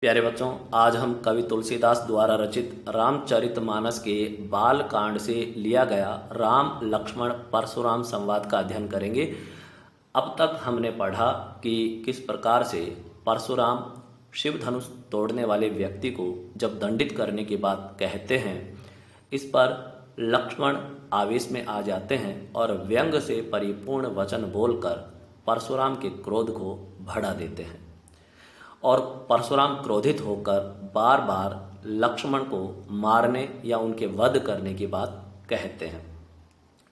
प्यारे बच्चों, आज हम कवि तुलसीदास द्वारा रचित रामचरितमानस के बाल कांड से लिया गया राम लक्ष्मण परशुराम संवाद का अध्ययन करेंगे। अब तक हमने पढ़ा कि किस प्रकार से परशुराम शिव धनुष तोड़ने वाले व्यक्ति को जब दंडित करने की बात कहते हैं, इस पर लक्ष्मण आवेश में आ जाते हैं और व्यंग से परिपूर्ण वचन बोलकर परशुराम के क्रोध को बढ़ा देते हैं और परशुराम क्रोधित होकर बार बार लक्ष्मण को मारने या उनके वध करने की बात कहते हैं।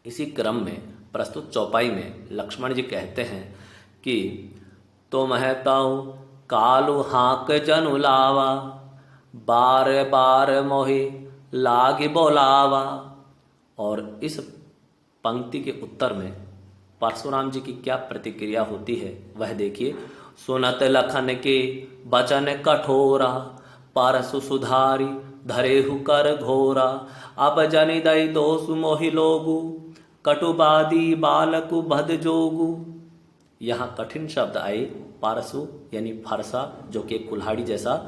इसी क्रम में प्रस्तुत चौपाई में लक्ष्मण जी कहते हैं कि तो महताऊ कालु हाक जनु लावा, बार बार मोहि लाग बोलावा। और इस पंक्ति के उत्तर में परशुराम जी की क्या प्रतिक्रिया होती है वह देखिए। सुनत लखन के बचन कठोरा, परसु सुधारी धरेहु कर घोरा। अब जनि दई दोषु मोहि लोगु, कटुबादी बालकु बध जोगु। यहाँ कठिन शब्द आए। परसु यानी फरसा, जो कि कुल्हाड़ी जैसा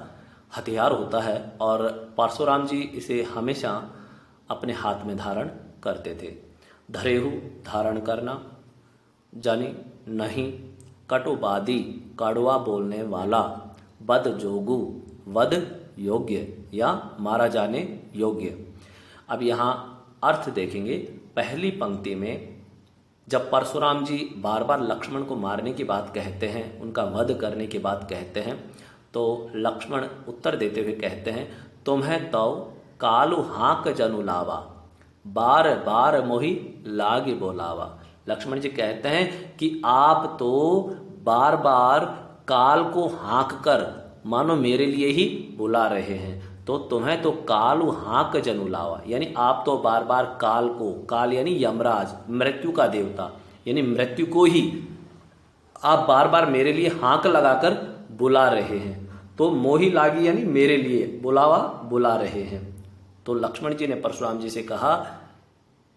हथियार होता है, और परशुराम जी इसे हमेशा अपने हाथ में धारण करते थे। धरेहु धारण करना, जानी नहीं, कटुबादी कड़वा बोलने वाला, बद जोगु वध योग्य या मारा जाने योग्य। अब यहाँ अर्थ देखेंगे। पहली पंक्ति में जब परशुराम जी बार बार लक्ष्मण को मारने की बात कहते हैं, उनका वध करने की बात कहते हैं, तो लक्ष्मण उत्तर देते हुए कहते हैं, तुम्हें तो कालु हाक जनु लावा, बार बार मोहि लागी बोलावा। लक्ष्मण जी कहते हैं कि आप तो बार बार काल को हाँक कर मानो मेरे लिए ही बुला रहे हैं, तो तुम्हें तो कालु हाँक जनु लावा, यानी आप तो बार बार काल को, काल यानी यमराज, मृत्यु का देवता, यानी मृत्यु को ही आप बार बार मेरे लिए हाँक लगाकर बुला रहे हैं। तो मोहि लागी यानी मेरे लिए बुलावा बुला रहे हैं। तो लक्ष्मण जी ने परशुराम जी से कहा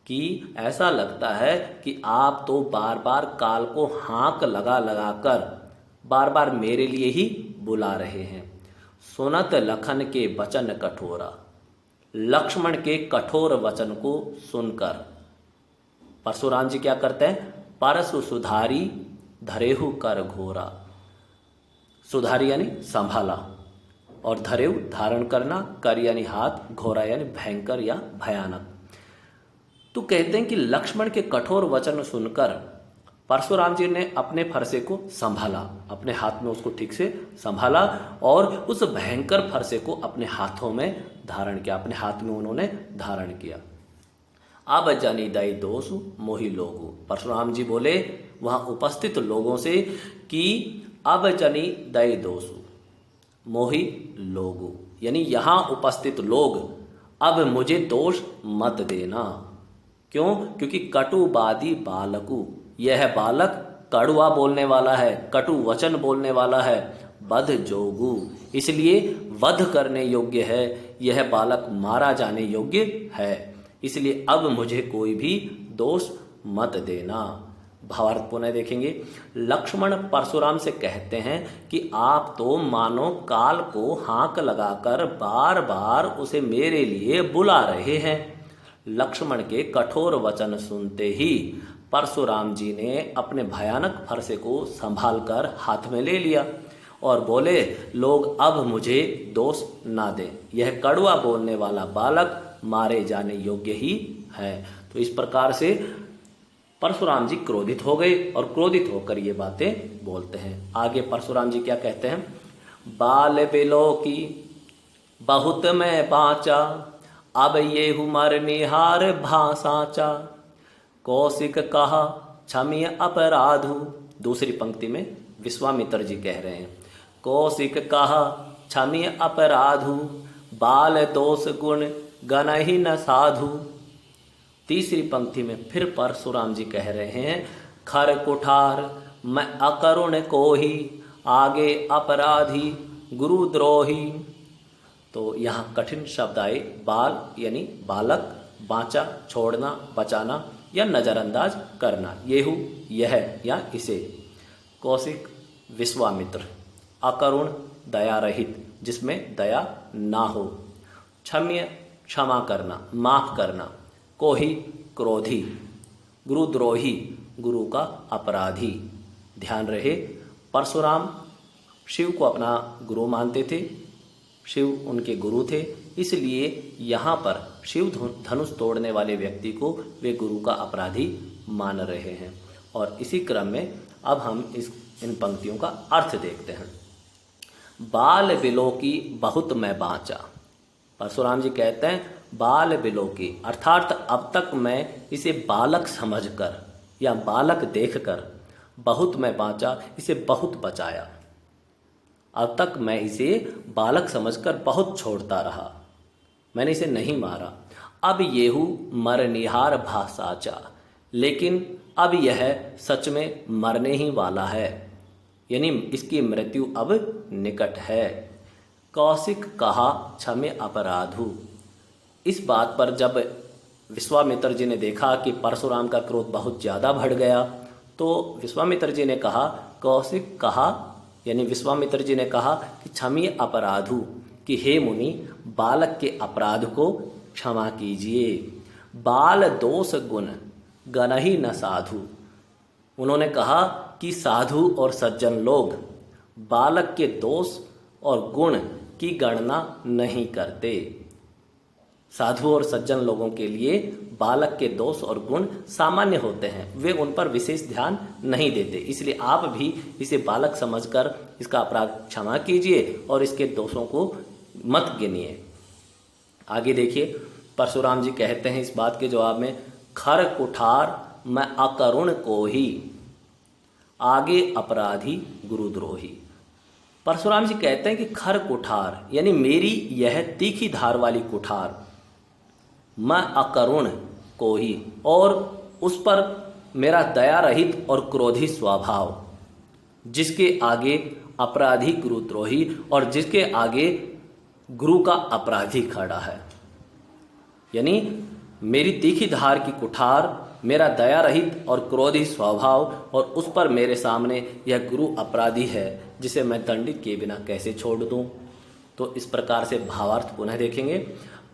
कि ऐसा लगता है कि आप तो बार बार काल को हाँक लगा लगा कर बार बार मेरे लिए ही बुला रहे हैं। सुनत लखन के वचन कठोरा, लक्ष्मण के कठोर वचन को सुनकर परशुराम जी क्या करते हैं, परसु सुधारी धरेहु कर घोरा। सुधारी यानी संभाला, और धरेहु धारण करना, कर यानी हाथ, घोरा यानी भयंकर या भयानक। तो कहते हैं कि लक्ष्मण के कठोर वचन सुनकर परशुराम जी ने अपने फरसे को संभाला, अपने हाथ में उसको ठीक से संभाला और उस भयंकर फरसे को अपने हाथों में धारण किया, अपने हाथ में उन्होंने धारण किया। अब जनि दई दोषु मोहि लोगु। परशुराम जी बोले वहां उपस्थित लोगों से कि अब जनि दई दोषु मोहि लोगु, यानी यहां उपस्थित लोग अब मुझे दोष मत देना। क्यों? क्योंकि कटुबादी बालकु, यह बालक कड़वा बोलने वाला है, कटु वचन बोलने वाला है, बध जोगु, इसलिए वध करने योग्य है, यह बालक मारा जाने योग्य है, इसलिए अब मुझे कोई भी दोष मत देना। भावार्थ पुनः देखेंगे। लक्ष्मण परशुराम से कहते हैं कि आप तो मानो काल को हाँक लगाकर बार बार उसे मेरे लिए बुला रहे हैं। लक्ष्मण के कठोर वचन सुनते ही परशुराम जी ने अपने भयानक फरसे को संभालकर हाथ में ले लिया और बोले, लोग अब मुझे दोष ना दें, यह कड़वा बोलने वाला बालक मारे जाने योग्य ही है। तो इस प्रकार से परशुराम जी क्रोधित हो गए और क्रोधित होकर ये बातें बोलते हैं। आगे परशुराम जी क्या कहते हैं, बाल बिलो की बहुत मैं बाचा, अब ये हुमर निहार भाषाचा। कौशिक कहा क्षमीय अपराधु। दूसरी पंक्ति में विश्वामित्र जी कह रहे हैं, कौशिक कहा क्षमीय अपराधु, बाल दोष गुण गणहि न साधु। तीसरी पंक्ति में फिर परशुराम जी कह रहे हैं, खर कुठार मैं अकरुण को ही, आगे अपराधी गुरुद्रोही। तो यहाँ कठिन शब्द आए। बाल यानी बालक, बाँचा छोड़ना, बचाना या नज़रअंदाज करना, येहू यह या इसे। कौशिक विश्वामित्र, अकरुण दया रहित, जिसमें दया ना हो। क्षम्य क्षमा करना, माफ करना। कोही क्रोधी, गुरुद्रोही गुरु का अपराधी। ध्यान रहे परशुराम शिव को अपना गुरु मानते थे, शिव उनके गुरु थे, इसलिए यहाँ पर शिव धनुष तोड़ने वाले व्यक्ति को वे गुरु का अपराधी मान रहे हैं। और इसी क्रम में अब हम इन पंक्तियों का अर्थ देखते हैं। बाल बिलो की बहुत मैं बाँचा। परशुराम जी कहते हैं बाल बिलो की, अर्थात अब तक मैं इसे बालक समझकर या बालक देखकर बहुत मैं बाँचा, इसे बहुत बचाया। अब तक मैं इसे बालक समझकर बहुत छोड़ता रहा, मैंने इसे नहीं मारा। अब येहू मरनिहार भासाचा, लेकिन अब यह सच में मरने ही वाला है, यानी इसकी मृत्यु अब निकट है। कौशिक कहा क्षमे अपराधु। इस बात पर जब विश्वामित्र जी ने देखा कि परशुराम का क्रोध बहुत ज़्यादा बढ़ गया, तो विश्वामित्र जी ने कहा, कौशिक कहा यानी विश्वामित्र जी ने कहा कि क्षमी अपराधु, कि हे मुनि बालक के अपराध को क्षमा कीजिए। बाल दोष गुण गणहि न साधु। उन्होंने कहा कि साधु और सज्जन लोग बालक के दोष और गुण की गणना नहीं करते। साधु और सज्जन लोगों के लिए बालक के दोष और गुण सामान्य होते हैं, वे उन पर विशेष ध्यान नहीं देते। इसलिए आप भी इसे बालक समझकर इसका अपराध क्षमा कीजिए और इसके दोषों को मत गिनिए। आगे देखिए परशुराम जी कहते हैं इस बात के जवाब में, खर कुठार मैं अकरुण को ही, आगे अपराधी गुरुद्रोही। परशुराम जी कहते हैं कि खर कुठार यानी मेरी यह तीखी धार वाली कुठार, मैं अकरुण को ही, और उस पर मेरा दया रहित और क्रोधी स्वभाव, जिसके आगे अपराधी गुरुद्रोही और जिसके आगे गुरु का अपराधी खड़ा है। यानी मेरी तीखी धार की कुठार, मेरा दया रहित और क्रोधी स्वभाव, और उस पर मेरे सामने यह गुरु अपराधी है जिसे मैं दंडित किए बिना कैसे छोड़ दूं। तो इस प्रकार से भावार्थ पुनः देखेंगे।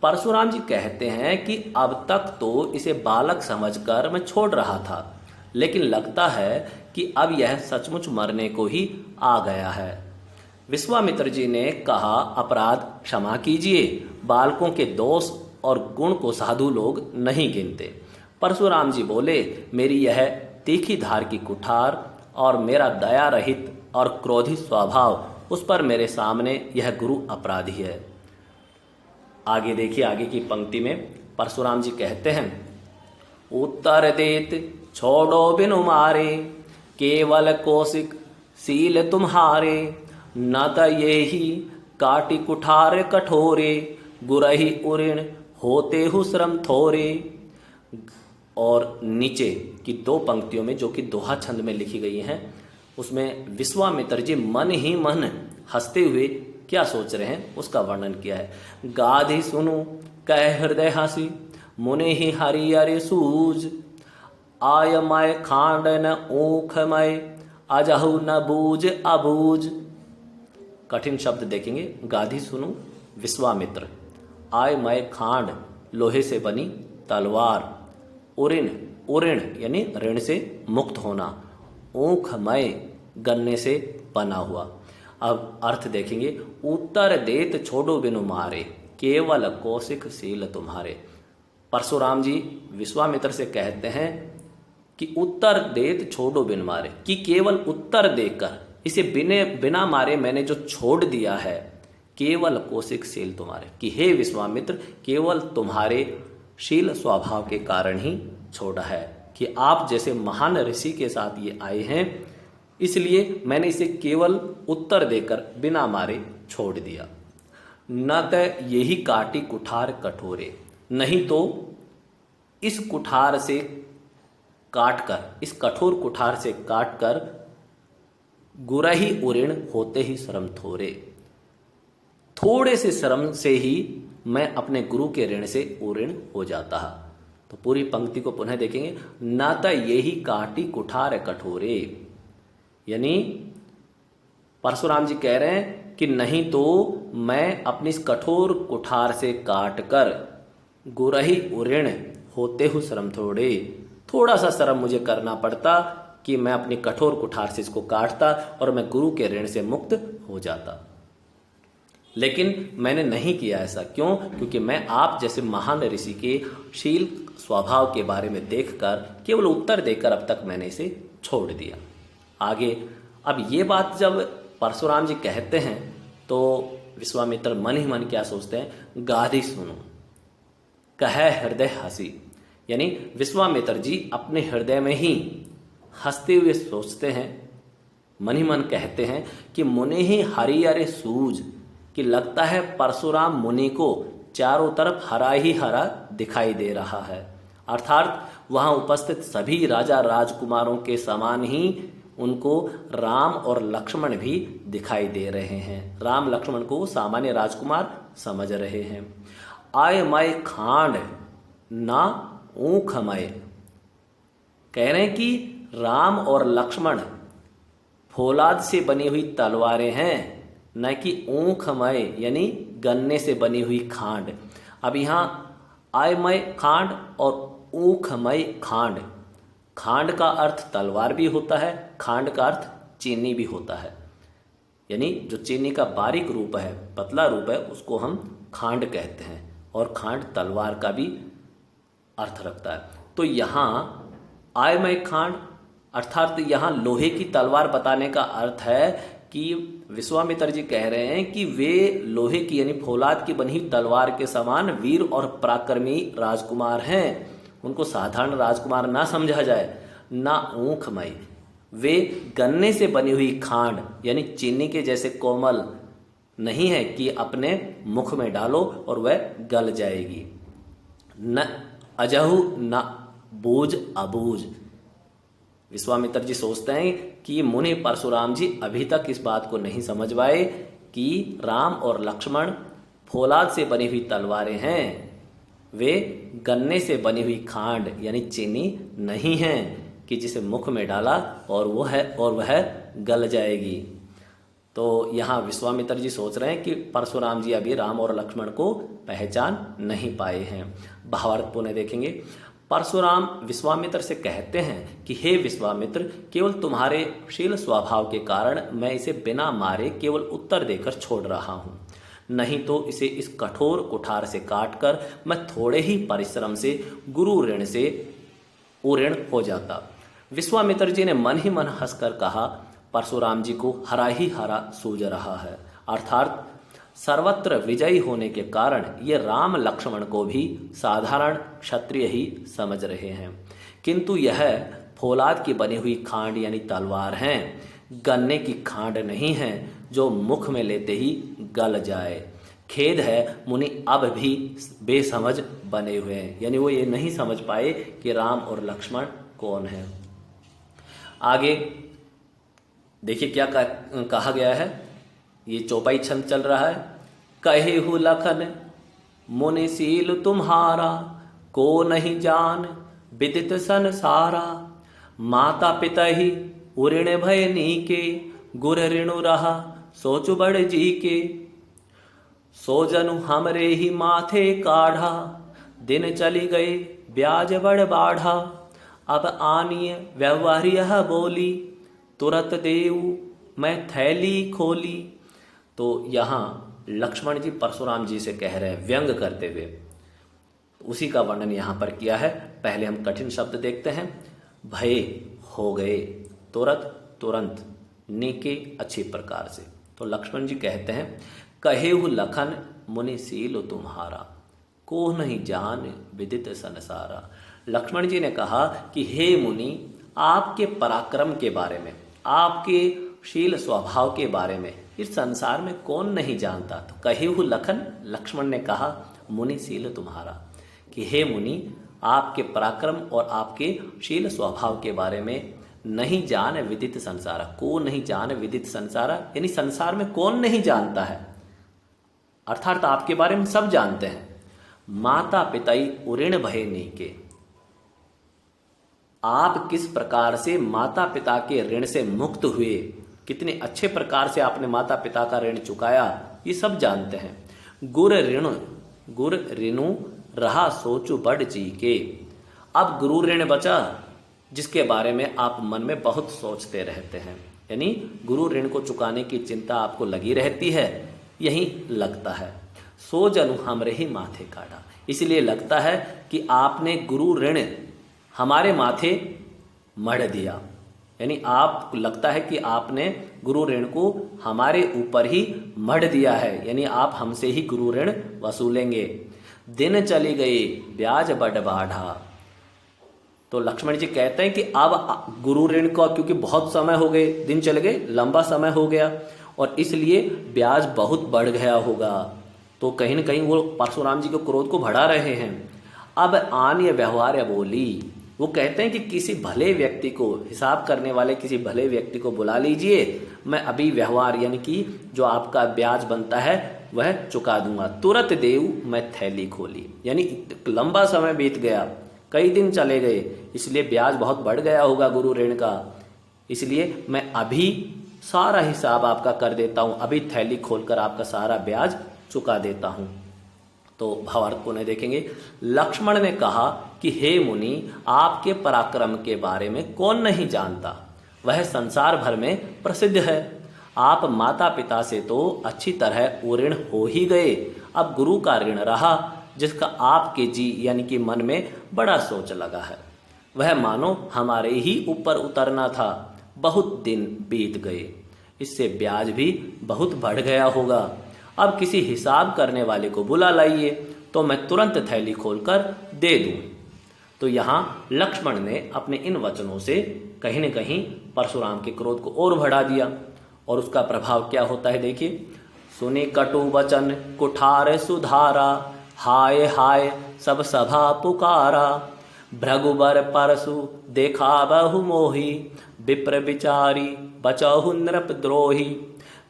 परशुराम जी कहते हैं कि अब तक तो इसे बालक समझकर मैं छोड़ रहा था, लेकिन लगता है कि अब यह सचमुच मरने को ही आ गया है। विश्वामित्र जी ने कहा अपराध क्षमा कीजिए, बालकों के दोष और गुण को साधु लोग नहीं गिनते। परशुराम जी बोले मेरी यह तीखी धार की कुठार और मेरा दया रहित और क्रोधी स्वभाव, उस पर मेरे सामने यह गुरु अपराधी है। आगे देखिए आगे की पंक्ति में परशुराम जी कहते हैं, उत्तर देत छोड़ो बिनु मारे, केवल कौशिक सील तुम्हारे, न त ये ही काटी कुठार कठोरे, गुरहि उऋण होते हु श्रम थोरे। और नीचे की दो पंक्तियों में जो कि दोहा छंद में लिखी गई हैं, उसमें विश्वामित्र जी मन ही मन हंसते हुए क्या सोच रहे हैं उसका वर्णन किया है। गाधि सुनु कह हृदय हसी, मुने ही हरियर सूज, आय मय खांड न ऊख मय, अजहु न बूझ अबूझ। कठिन शब्द देखेंगे। गाधि सुनु विश्वामित्र, आय मय खांड लोहे से बनी तलवार, उऋण उऋण यानी ऋण से मुक्त होना, ऊख मय गन्ने से बना हुआ। अब अर्थ देखेंगे। उत्तर देत छोड़ो बिनु मारे, केवल कौशिक सील तुम्हारे। परशुराम जी विश्वामित्र से कहते हैं कि उत्तर देत छोड़ो बिन मारे, कि केवल उत्तर देकर इसे बिना मारे मैंने जो छोड़ दिया है, केवल कौशिक शील तुम्हारे, कि हे विश्वामित्र केवल तुम्हारे शील स्वभाव के कारण ही छोड़ा है, कि आप जैसे महान ऋषि के साथ ये आए हैं, इसलिए मैंने इसे केवल उत्तर देकर बिना मारे छोड़ दिया। न त यही काटी कुठार कठोरे, नहीं तो इस कुठार से काटकर, इस कठोर कुठार से काटकर, गुरहि उऋण होते ही श्रम थोरे, थोड़े से श्रम से ही मैं अपने गुरु के ऋण से उऋण हो जाता है। तो पूरी पंक्ति को पुनः देखेंगे। न त यही काटी कुठार कठोरे, यानी परशुराम जी कह रहे हैं कि कि नहीं तो मैं अपनी इस कठोर कुठार से काट कर गुरही उऋण होते हूँ श्रम थोड़े, थोड़ा सा श्रम मुझे करना पड़ता कि मैं अपनी कठोर कुठार से इसको काटता और मैं गुरु के ऋण से मुक्त हो जाता। लेकिन मैंने नहीं किया ऐसा। क्यों? क्योंकि मैं आप जैसे महान ऋषि के शील स्वभाव के बारे में देखकर केवल उत्तर देकर अब तक मैंने इसे छोड़ दिया। आगे अब ये बात जब परशुराम जी कहते हैं तो विश्वामित्र मन ही मन क्या सोचते हैं, गाधी सुनो कह हृदय हंसी। यानी विश्वामित्र जी अपने हृदय में ही हंसते हुए सोचते हैं, मन ही मन कहते हैं कि मुनि ही हरिहर सूझ, कि लगता है परशुराम मुनि को चारों तरफ हरा ही हरा दिखाई दे रहा है। अर्थात वहां उपस्थित सभी राजा राजकुमारों के समान ही उनको राम और लक्ष्मण भी दिखाई दे रहे हैं। राम लक्ष्मण को सामान्य राजकुमार समझ रहे हैं। आय मय खांड ना ऊख मय, कह रहे हैं कि राम और लक्ष्मण फौलाद से बनी हुई तलवारें हैं, न कि ऊखमय यानी गन्ने से बनी हुई खांड। अब यहाँ आयमय खांड और ऊखमय खांड, खांड का अर्थ तलवार भी होता है, खांड का अर्थ चीनी भी होता है। यानी जो चीनी का बारीक रूप है, पतला रूप है, उसको हम खांड कहते हैं और खांड तलवार का भी अर्थ रखता है। तो यहाँ आयमय खांड अर्थात यहाँ लोहे की तलवार बताने का अर्थ है कि विश्वामित्र जी कह रहे हैं कि वे लोहे की यानी फौलाद की बनी तलवार के समान वीर और पराक्रमी राजकुमार हैं। उनको साधारण राजकुमार ना समझा जाए, ना ऊखमय। वे गन्ने से बनी हुई खांड यानी चीनी के जैसे कोमल नहीं है कि अपने मुख में डालो और वह गल जाएगी। न अजहु न बूझ अबूझ। विश्वामित्र जी सोचते हैं कि मुनि परशुराम जी अभी तक इस बात को नहीं समझ पाए कि राम और लक्ष्मण फौलाद से बनी हुई तलवारें हैं, वे गन्ने से बनी हुई खांड यानी चीनी नहीं हैं कि जिसे मुख में डाला और वह गल जाएगी। तो यहाँ विश्वामित्र जी सोच रहे हैं कि परशुराम जी अभी राम और लक्ष्मण को पहचान नहीं पाए हैं। भावार्थ पुनः देखेंगे। परशुराम विश्वामित्र से कहते हैं कि हे विश्वामित्र, केवल तुम्हारे शील स्वभाव के कारण मैं इसे बिना मारे केवल उत्तर देकर छोड़ रहा हूँ, नहीं तो इसे इस कठोर कुठार से काटकर मैं थोड़े ही परिश्रम से गुरु ऋण से उऋण हो जाता। विश्वामित्र जी ने मन ही मन हंसकर कहा, परशुराम जी को हरा ही हरा सूझ रहा है। अर्थात सर्वत्र विजयी होने के कारण ये राम लक्ष्मण को भी साधारण क्षत्रिय ही समझ रहे हैं, किंतु यह फौलाद की बनी हुई खांड यानी तलवार हैं, गन्ने की खांड नहीं है जो मुख में लेते ही गल जाए। खेद है मुनि अब भी बेसमझ बने हुए हैं, यानी वो ये नहीं समझ पाए कि राम और लक्ष्मण कौन है। आगे देखिए क्या कहा गया है, ये चौपाई छंद चल रहा है। कहे हु लखन मुनिशील तुम्हारा, को नहीं जान विदित संसारा। माता पिता ही उऋण भय नीके, गुर ऋणु रहा सोच बड़ जी के। सो जनु हमरे ही माथे काढ़ा, दिन चली गए ब्याज बड़ बाढ़ा। अब आनिय व्यवहार यह बोली, तुरत देऊ मैं थैली खोली। तो यहाँ लक्ष्मण जी परशुराम जी से कह रहे हैं व्यंग करते हुए, उसी का वर्णन यहाँ पर किया है। पहले हम कठिन शब्द देखते हैं। भय हो गए, तुरत तुरंत, नीके अच्छी प्रकार से। तो लक्ष्मण जी कहते हैं कहेहु लखन मुनिशील तुम्हारा, को नहीं जान विदित संसारा। लक्ष्मण जी ने कहा कि हे मुनि, आपके पराक्रम के बारे में, आपके शील स्वभाव के बारे में इस संसार में कौन नहीं जानता। तो कहेहु लखन, लक्ष्मण ने कहा मुनिशील तुम्हारा, कि हे मुनि, आपके पराक्रम और आपके शील स्वभाव के बारे में नहीं जान विदित संसारा, को नहीं जान विदित संसारा, यानी संसार में कौन नहीं जानता है, अर्थात आपके बारे में सब जानते हैं। माता पिताई उऋण भय नीके, आप किस प्रकार से माता पिता के ऋण से मुक्त हुए कितने अच्छे प्रकार से आपने माता पिता का ऋण चुकाया, ये सब जानते हैं। गुर ऋणु रहा सोचु बड़ जी के। अब गुरु ऋण बचा, जिसके बारे में आप मन में बहुत सोचते रहते हैं, यानी गुरु ऋण को चुकाने की चिंता आपको लगी रहती है, यही लगता है। सो जनु हमरे ही माथे काढ़ा, इसलिए लगता है कि आपने गुरु ऋण हमारे माथे मढ़ दिया, यानी आप लगता है कि आपने गुरु ऋण को हमारे ऊपर ही मढ़ दिया है, यानी आप हमसे ही गुरु ऋण वसूलेंगे। दिन चली गई ब्याज बड़ बाढ़ा। तो लक्ष्मण जी कहते हैं कि अब गुरु ऋण का क्योंकि बहुत समय हो गए, दिन चले गए, लंबा समय हो गया और इसलिए ब्याज बहुत बढ़ गया होगा। तो कहीं ना कहीं वो परशुराम जी के क्रोध को बढ़ा रहे हैं। अब आन ये व्यवहार बोली, वो कहते हैं कि किसी भले व्यक्ति को, हिसाब करने वाले किसी भले व्यक्ति को बुला लीजिए, मैं अभी व्यवहार यानी कि जो आपका ब्याज बनता है वह चुका दूंगा। तुरंत देव मैं थैली खोली, यानी लंबा समय बीत गया, कई दिन चले गए, इसलिए ब्याज बहुत बढ़ गया होगा गुरु ऋण का, इसलिए मैं अभी सारा हिसाब आपका कर देता हूँ, अभी थैली खोलकर आपका सारा ब्याज चुका देता हूँ। तो भावार्थ को नहीं देखेंगे। लक्ष्मण ने कहा कि हे मुनि, आपके पराक्रम के बारे में कौन नहीं जानता, वह संसार भर में प्रसिद्ध है। आप माता पिता से तो अच्छी तरह ऋण हो ही गए, अब गुरु का ऋण रहा, जिसका आपके जी यानी कि मन में बड़ा सोच लगा है, वह मानो हमारे ही ऊपर उतरना था। बहुत दिन बीत गए, इससे ब्याज भी बहुत बढ़ गया होगा। अब किसी हिसाब करने वाले को बुला लाइए, तो मैं तुरंत थैली खोलकर दे दूं। तो यहाँ लक्ष्मण ने अपने इन वचनों से कहीं न कहीं परशुराम के क्रोध को और बढ़ा दिया, और उसका प्रभाव क्या होता है देखिए। सुने कटु वचन कुठार सुधारा, हाय हाय सब सभा पुकारा। भृगुबर परसु देखा बहु मोही, विप्र विचारी बचहु नृप द्रोही।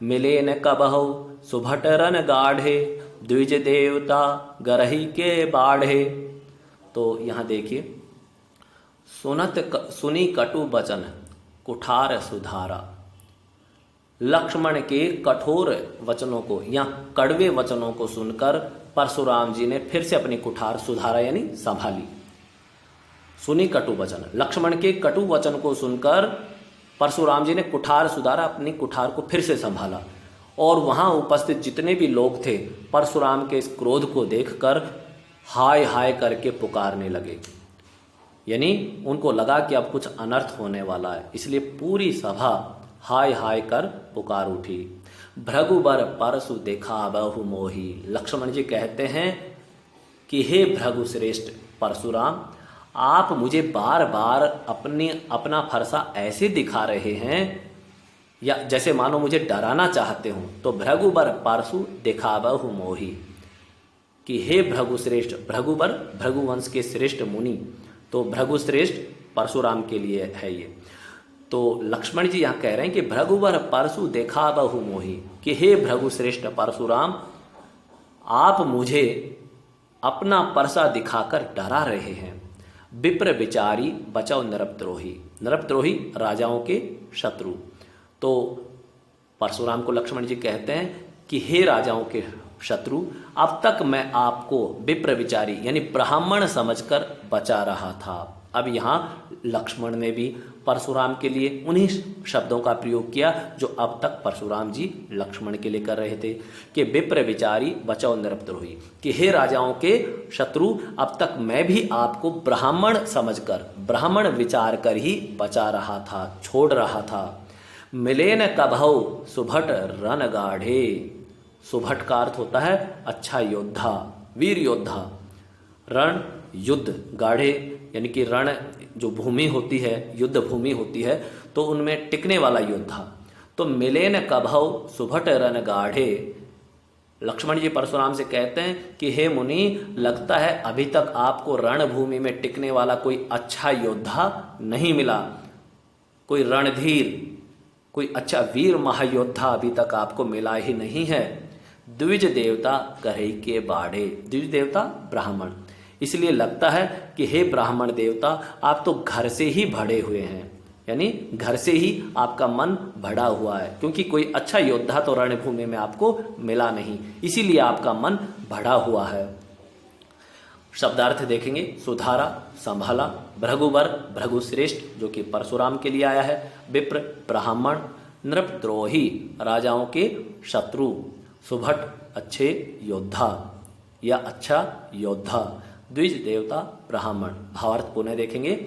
मिले न कबहु सुभट रन गाढ़े, द्विज देवता गरही के बाढ़े। तो यहाँ देखिए, सुनी कटु वचन कुठार सुधारा। लक्ष्मण के कठोर वचनों को या कड़वे वचनों को सुनकर परशुराम जी ने फिर से अपनी कुठार सुधारा यानी संभाली। सुनी कटु वचन, लक्ष्मण के कटु वचन को सुनकर परशुराम जी ने कुठार सुधारा, अपनी कुठार को फिर से संभाला। और वहां उपस्थित जितने भी लोग थे परशुराम के इस क्रोध को देखकर हाय हाय करके पुकारने लगे, यानी उनको लगा कि अब कुछ अनर्थ होने वाला है, इसलिए पूरी सभा हाय हाय कर पुकार उठी। भृगुबर परसु देखा बहु मोही। लक्ष्मण जी कहते हैं कि हे भृगु श्रेष्ठ परशुराम, आप मुझे बार बार अपना फरसा ऐसे दिखा रहे हैं या जैसे मानो मुझे डराना चाहते हो। तो भृगुबर परसु देखा बहु मोही, कि हे भृगु श्रेष्ठ, भृगुबर भृगुवंश के श्रेष्ठ मुनि, तो भृगु श्रेष्ठ परशुराम के लिए है ये। तो लक्ष्मण जी यहाँ कह रहे हैं कि भृगुवर परसु देखा बहु मोही, कि हे भृगु श्रेष्ठ परशुराम, आप मुझे अपना परसा दिखाकर डरा रहे हैं। विप्र विचारी बचाओ नरपद्रोही, नरपद्रोही राजाओं के शत्रु। तो परशुराम को लक्ष्मण जी कहते हैं कि हे राजाओं के शत्रु, अब तक मैं आपको विप्र विचारी यानी ब्राह्मण समझकर बचा रहा था। अब यहाँ लक्ष्मण ने भी परशुराम के लिए उन्हीं शब्दों का प्रयोग किया जो अब तक परशुराम जी लक्ष्मण के लिए कर रहे थे, कि विप्र विचारी बचाओ नरपद्रोही, कि हे राजाओं के शत्रु, अब तक मैं भी आपको ब्राह्मण समझकर, ब्राह्मण विचार कर ही बचा रहा था, छोड़ रहा था। मिले न कबहु सुभट रन गाढ़े। सुभट का अर्थ होता है अच्छा योद्धा, वीर योद्धा। रण युद्ध, गाढ़े यानी कि रण जो भूमि होती है, युद्ध भूमि होती है, तो उनमें टिकने वाला योद्धा। तो मिले न कबहु सुभट रन गाढ़े। लक्ष्मण जी परशुराम से कहते हैं कि हे मुनि, लगता है अभी तक आपको रणभूमि में टिकने वाला कोई अच्छा योद्धा नहीं मिला, कोई रणधीर, कोई अच्छा वीर महायोद्धा अभी तक आपको मिला ही नहीं है। द्विज देवता करही के बाढ़े, द्विज देवता ब्राह्मण, इसलिए लगता है कि हे ब्राह्मण देवता, आप तो घर से ही भरे हुए हैं, यानी घर से ही आपका मन भरा हुआ है, क्योंकि कोई अच्छा योद्धा तो रणभूमि में आपको मिला नहीं, इसीलिए आपका मन भरा हुआ है। शब्दार्थ देखेंगे, सुधारा, संभाला, भृगुवर, भृगुश्रेष्ठ जो कि परशुराम के लिए आया है, विप्र, ब्राह्मण, नृपद्रोही राजाओं के शत्रु, सुभट अच्छे योद्धा या अच्छा योद्धा, द्विज देवता ब्राह्मण। भावार्थ पुनः देखेंगे,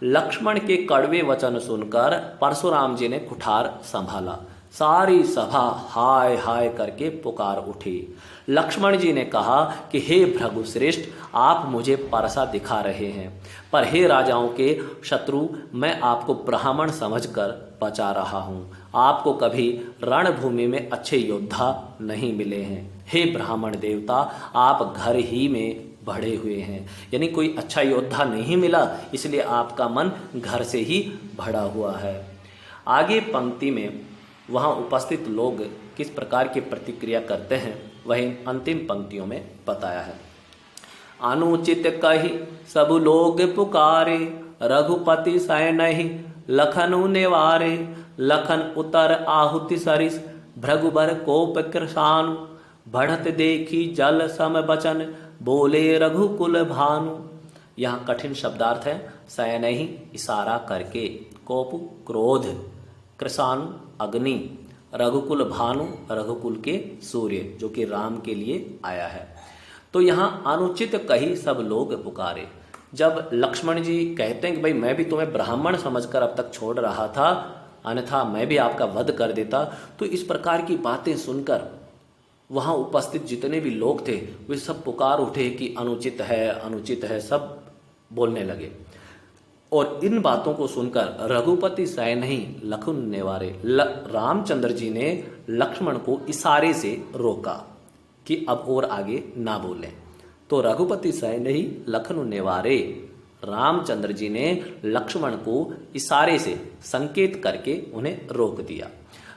लक्ष्मण के कड़वे वचन सुनकर परशुराम जी ने कुठार संभाला, सारी सभा हाय हाय करके पुकार उठी। लक्ष्मण जी ने कहा कि हे भृगुश्रेष्ठ, आप मुझे परसा दिखा रहे हैं, पर हे राजाओं के शत्रु, मैं आपको ब्राह्मण समझकर बचा रहा हूँ। आपको कभी रणभूमि में अच्छे योद्धा नहीं मिले हैं। हे ब्राह्मण देवता, आप घर ही में बढ़े हुए हैं, यानी कोई अच्छा योद्धा नहीं मिला, इसलिए आपका मन घर से ही भरा हुआ है। आगे पंक्ति में वहाँ उपस्थित लोग किस प्रकार की प्रतिक्रिया करते हैं वही अंतिम पंक्तियों में बताया है। अनुचित कही सब लोग पुकारे, रघुपति सैनहि लखनु निवारे। लखन उतर आहुति सरिस, भृगुबर कोप कृशानु। बढ़त देखी जल सम बचन, बोले रघुकुल भानु। यहाँ कठिन शब्दार्थ है। सैनहि इशारा करके, कोप क्रोध, कृशानु अग्नि, रघुकुल भानु रघुकुल के सूर्य जो कि राम के लिए आया है। तो यहाँ अनुचित कही सब लोग पुकारे। जब लक्ष्मण जी कहते हैं कि भाई मैं भी तुम्हें ब्राह्मण समझकर अब तक छोड़ रहा था, अन्यथा मैं भी आपका वध कर देता, तो इस प्रकार की बातें सुनकर वहाँ उपस्थित जितने भी लोग थे वे सब पुकार उठे कि अनुचित है, सब बोलने लगे। और इन बातों को सुनकर रघुपति सैनहि लखन निवारे, रामचंद्र जी ने लक्ष्मण को इशारे से रोका कि अब और आगे ना बोलें। तो रघुपति सैनहि लखन निवारे, रामचंद्र जी ने लक्ष्मण को इशारे से संकेत करके उन्हें रोक दिया।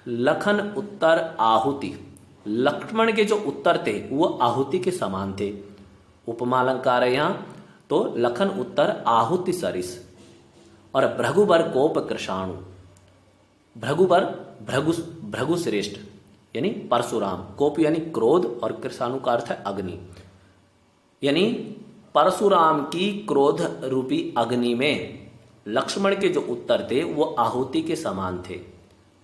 लखन उत्तर आहुति, लक्ष्मण के जो उत्तर थे वो आहुति के समान थे। उपमा अलंकार है यहाँ। तो लखन उत्तर आहुति सरिस, और भृगुबर कोप कृशाणु, भृगुबर भृगुश्रेष्ठ यानी परशुराम, कोप यानी क्रोध और कृशाणु का अर्थ है अग्नि, यानी परशुराम की क्रोध रूपी अग्नि में लक्ष्मण के जो उत्तर थे वो आहुति के समान थे।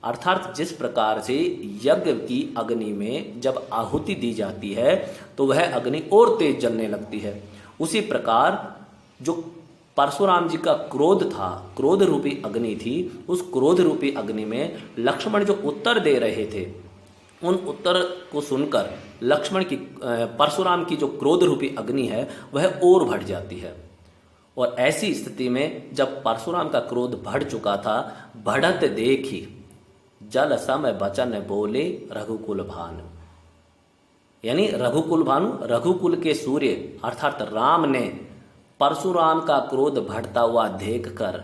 अर्थात जिस प्रकार से यज्ञ की अग्नि में जब आहुति दी जाती है तो वह अग्नि और तेज जलने लगती है, उसी प्रकार जो परशुराम जी का क्रोध था, क्रोध रूपी अग्नि थी, उस क्रोध रूपी अग्नि में लक्ष्मण जो उत्तर दे रहे थे उन उत्तर को सुनकर लक्ष्मण की परशुराम की जो क्रोध रूपी अग्नि है वह और बढ़ जाती है। और ऐसी स्थिति में जब परशुराम का क्रोध बढ़ चुका था, बढ़त देखी जल सम बचन बोले रघुकुल भानु, यानी रघुकुल भानु रघुकुल के सूर्य अर्थात राम ने परशुराम का क्रोध बढ़ता हुआ देखकर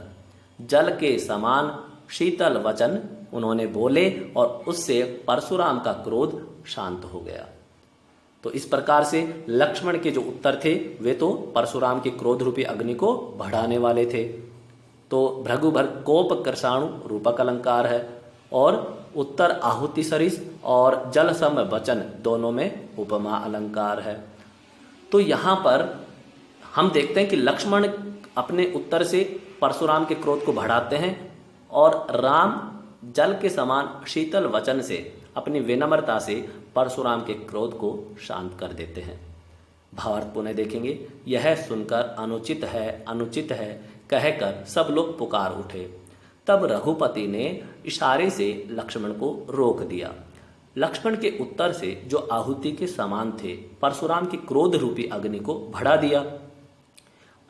जल के समान शीतल वचन उन्होंने बोले और उससे परशुराम का क्रोध शांत हो गया। तो इस प्रकार से लक्ष्मण के जो उत्तर थे वे तो परशुराम की क्रोध रूपी अग्नि को बढ़ाने वाले थे। तो भृगुभर कोप कृशाणु रूपक अलंकार है, और उत्तर आहुति सरिस और जल सम वचन दोनों में उपमा अलंकार है। तो यहाँ पर हम देखते हैं कि लक्ष्मण अपने उत्तर से परशुराम के क्रोध को बढ़ाते हैं और राम जल के समान शीतल वचन से अपनी विनम्रता से परशुराम के क्रोध को शांत कर देते हैं। भावार्थ पुनः देखेंगे, यह सुनकर अनुचित है कहकर सब लोग पुकार उठे। तब रघुपति ने इशारे से लक्ष्मण को रोक दिया। लक्ष्मण के उत्तर से जो आहुति के समान थे परशुराम की क्रोध रूपी अग्नि को बढ़ा दिया।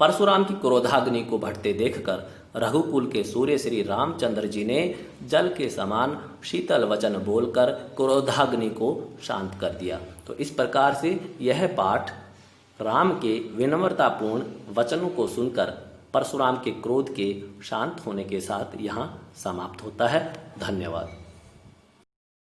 परशुराम की क्रोधाग्नि को बढ़ते देखकर रघुकुल के सूर्य श्री रामचंद्र जी ने जल के समान शीतल वचन बोलकर क्रोधाग्नि को शांत कर दिया। तो इस प्रकार से यह पाठ राम के विनम्रतापूर्ण वचनों को सुनकर परशुराम के क्रोध के शांत होने के साथ यहाँ समाप्त होता है। धन्यवाद।